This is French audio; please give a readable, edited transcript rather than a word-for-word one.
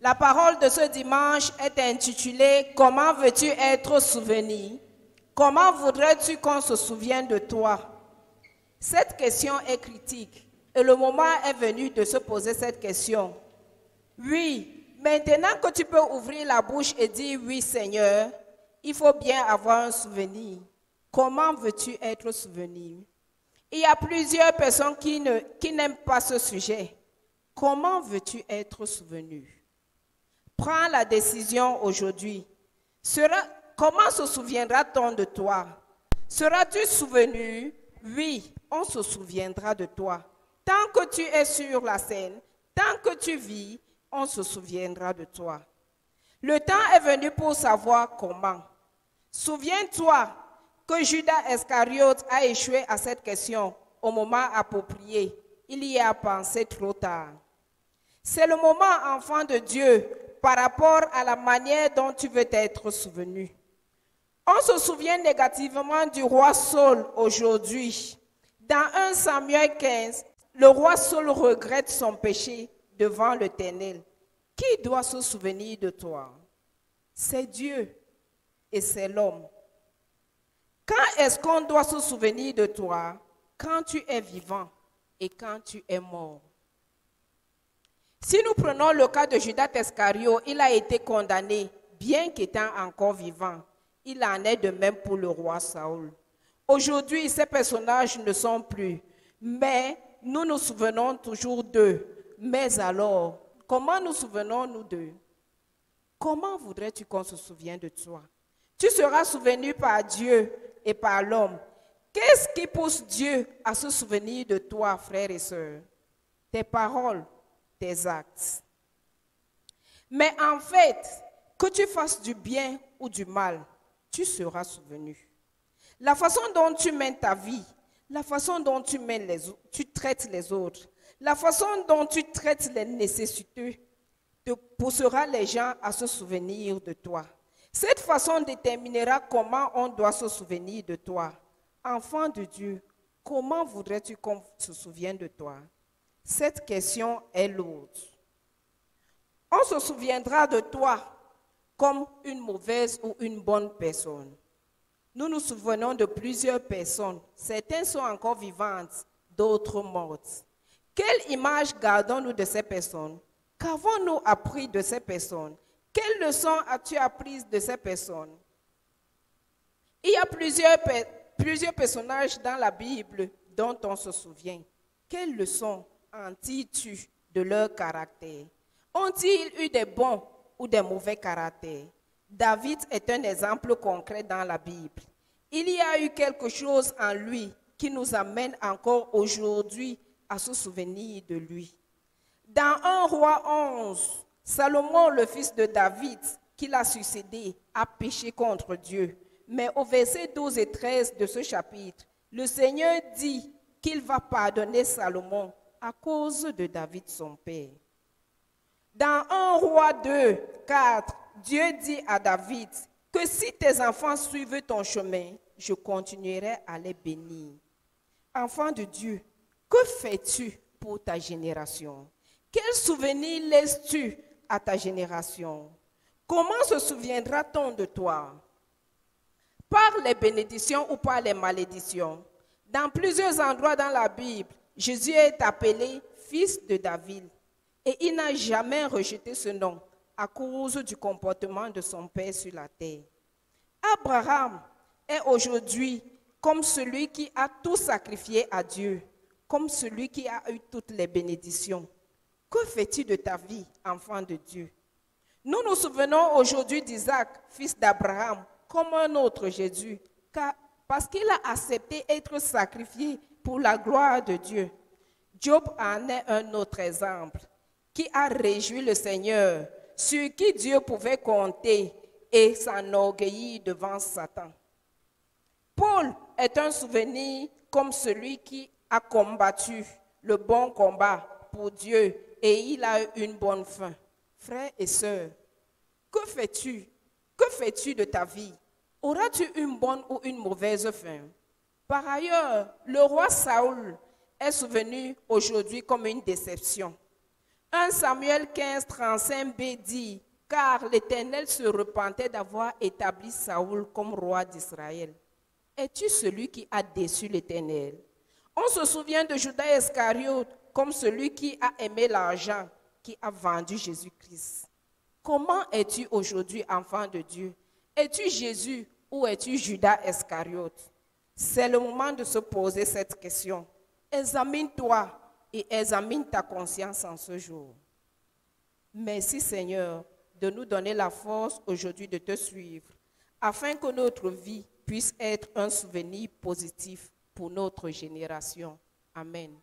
La parole de ce dimanche est intitulée « Comment veux-tu être souvenu? Comment voudrais-tu qu'on se souvienne de toi ?» Cette question est critique et le moment est venu de se poser cette question. Oui, maintenant que tu peux ouvrir la bouche et dire « Oui Seigneur », il faut bien avoir un souvenir. Comment veux-tu être souvenu? Il y a plusieurs personnes qui n'aiment pas ce sujet. Comment veux-tu être souvenu? Prends la décision aujourd'hui. Comment se souviendra-t-on de toi? Seras-tu souvenu? Oui, on se souviendra de toi. Tant que tu es sur la scène, tant que tu vis, on se souviendra de toi. Le temps est venu pour savoir comment. Souviens-toi que Judas Iscariote a échoué à cette question au moment approprié. Il y a pensé trop tard. C'est le moment, enfant de Dieu, par rapport à la manière dont tu veux être souvenu. On se souvient négativement du roi Saul aujourd'hui. Dans 1 Samuel 15, le roi Saul regrette son péché devant l'Éternel. Qui doit se souvenir de toi? C'est Dieu et c'est l'homme. Quand est-ce qu'on doit se souvenir de toi? Quand tu es vivant et quand tu es mort. Si nous prenons le cas de Judas Iscariote, il a été condamné, bien qu'étant encore vivant. Il en est de même pour le roi Saül. Aujourd'hui, ces personnages ne sont plus, mais nous nous souvenons toujours d'eux. Mais alors, comment nous souvenons-nous d'eux? Comment voudrais-tu qu'on se souvienne de toi? Tu seras souvenu par Dieu et par l'homme. Qu'est-ce qui pousse Dieu à se souvenir de toi, frères et sœurs? Tes paroles, tes actes. Mais en fait, que tu fasses du bien ou du mal, tu seras souvenu. La façon dont tu mènes ta vie, la façon dont tu traites les autres, la façon dont tu traites les nécessiteux, te poussera les gens à se souvenir de toi. Cette façon déterminera comment on doit se souvenir de toi. Enfant de Dieu, comment voudrais-tu qu'on se souvienne de toi? Cette question est lourde. On se souviendra de toi comme une mauvaise ou une bonne personne. Nous nous souvenons de plusieurs personnes. Certaines sont encore vivantes, d'autres mortes. Quelle image gardons-nous de ces personnes? Qu'avons-nous appris de ces personnes? Quelles leçons as-tu apprises de ces personnes? Il y a plusieurs personnages dans la Bible dont on se souvient. Quelles leçons en tires-tu de leur caractère? Ont-ils eu des bons ou des mauvais caractères? David est un exemple concret dans la Bible. Il y a eu quelque chose en lui qui nous amène encore aujourd'hui à se souvenir de lui. Dans 1 Roi 11, Salomon, le fils de David, qui l'a succédé, a péché contre Dieu. Mais au verset 12 et 13 de ce chapitre, le Seigneur dit qu'il va pardonner Salomon à cause de David, son père. Dans 1 Roi 2, 4, Dieu dit à David que si tes enfants suivent ton chemin, je continuerai à les bénir. Enfant de Dieu, que fais-tu pour ta génération? Quel souvenir laisses-tu à ta génération? Comment se souviendra-t-on de toi? Par les bénédictions ou par les malédictions? Dans plusieurs endroits dans la Bible, Jésus est appelé fils de David et il n'a jamais rejeté ce nom à cause du comportement de son père sur la terre. Abraham est aujourd'hui comme celui qui a tout sacrifié à Dieu, comme celui qui a eu toutes les bénédictions. Que fais-tu de ta vie, enfant de Dieu? Nous nous souvenons aujourd'hui d'Isaac, fils d'Abraham, comme un autre Jésus, parce qu'il a accepté d'être sacrifié pour la gloire de Dieu. Job en est un autre exemple, qui a réjoui le Seigneur, sur qui Dieu pouvait compter et s'enorgueillir devant Satan. Paul est un souvenir comme celui qui a combattu le bon combat pour Dieu et il a eu une bonne fin. Frères et sœurs, que fais-tu? Que fais-tu de ta vie? Auras-tu une bonne ou une mauvaise fin? Par ailleurs, le roi Saül est souvenu aujourd'hui comme une déception. 1 Samuel 15, 35b dit, « Car l'Éternel se repentait d'avoir établi Saoul comme roi d'Israël. Es-tu celui qui a déçu l'Éternel? » On se souvient de Judas Iscariote comme celui qui a aimé l'argent, qui a vendu Jésus-Christ. Comment es-tu aujourd'hui, enfant de Dieu? Es-tu Jésus ou es-tu Judas Iscariote? C'est le moment de se poser cette question. Examine-toi et examine ta conscience en ce jour. Merci Seigneur de nous donner la force aujourd'hui de te suivre, afin que notre vie puisse être un souvenir positif pour notre génération. Amen.